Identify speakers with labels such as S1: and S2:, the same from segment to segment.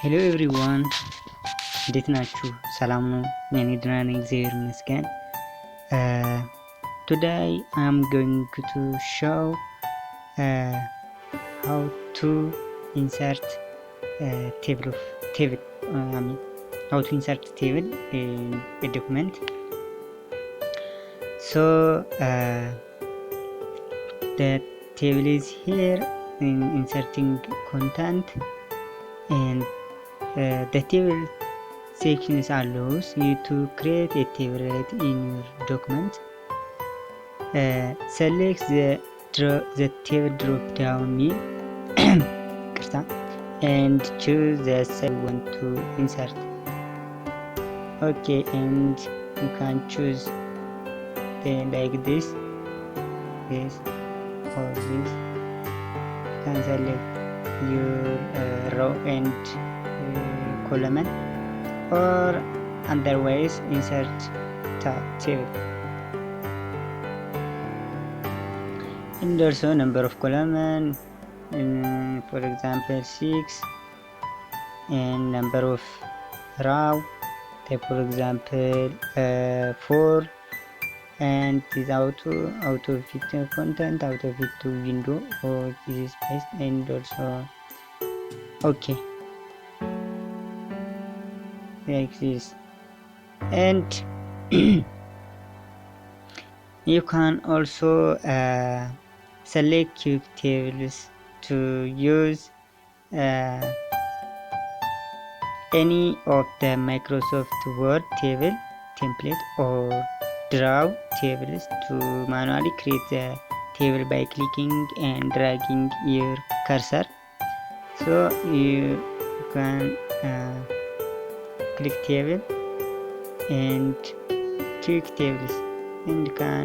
S1: ሄሎ ኤቭሪዋን እንዴት ናችሁ? ሰላም ነው? እኔ ደህና ነኝ፣ እግዚአብሔር ይመስገን። Today I'm going to show how to insert how to insert table in a document. So the table is here in inserting content, and the table sections allows you to create a table in your document. Select the table drop down menu and choose the cell you want to insert. Okay, and you can choose like this or this. You can select your row and column, or otherwise insert table. And also number of column, for example 6, and number of row, for example 4, and this auto fit content, auto fit to window, or this is best. And also okay, like this. And you can also select quick tables to use any of the Microsoft Word table template or draw tables to manually create the table by clicking and dragging your cursor. So you can click table and quick tables, and can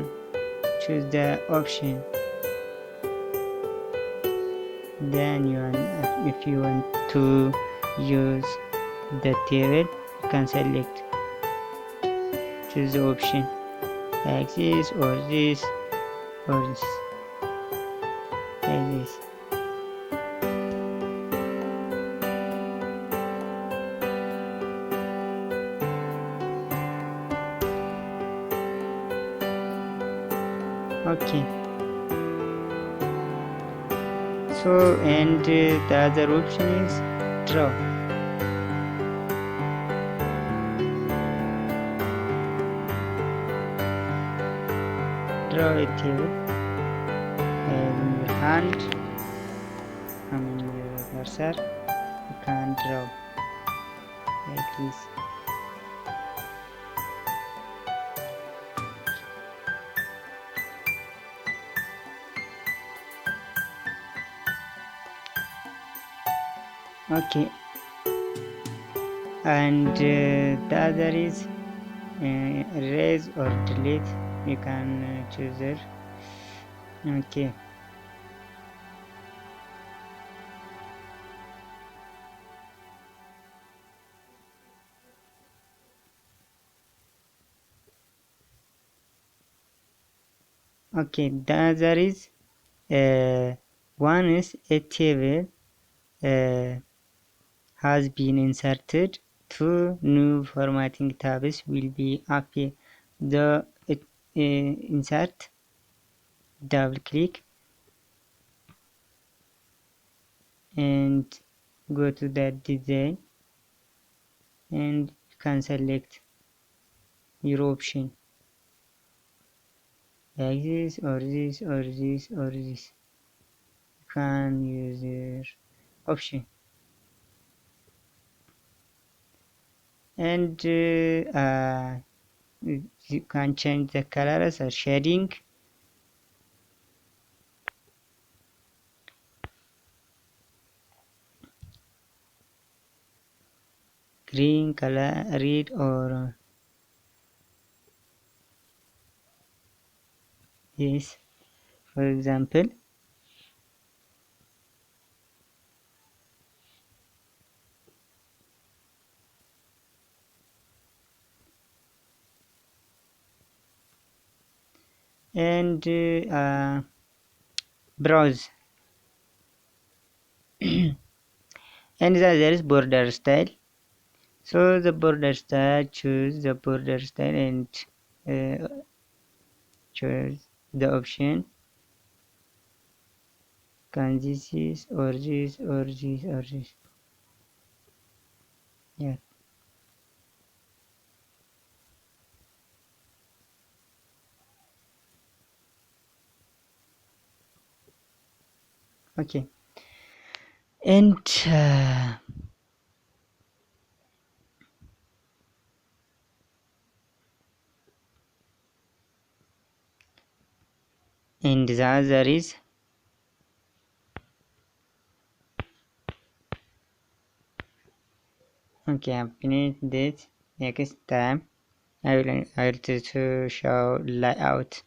S1: choose the option. Then if you want to use the table, you can select, choose the option like this or this or this, like this. Okay, so and the other option is draw. Draw a table in your hand, your cursor. You can draw like this. Okay, and the other is erase or delete. You can choose it. Okay, okay, the other is one is a table has been inserted. Two new formatting tabs will be appear. The insert, double click and go to the design, and you can select your option like this or this or this or this. You can use your option. And you can change the colors or shading. Green color, red, or yes, for example. And browse. and the other is border style. So the border style, choose the border style and choose the option, can this is or this or this or this. Yeah, okay. And the other is, okay, I finished this. Next time I will to show layout.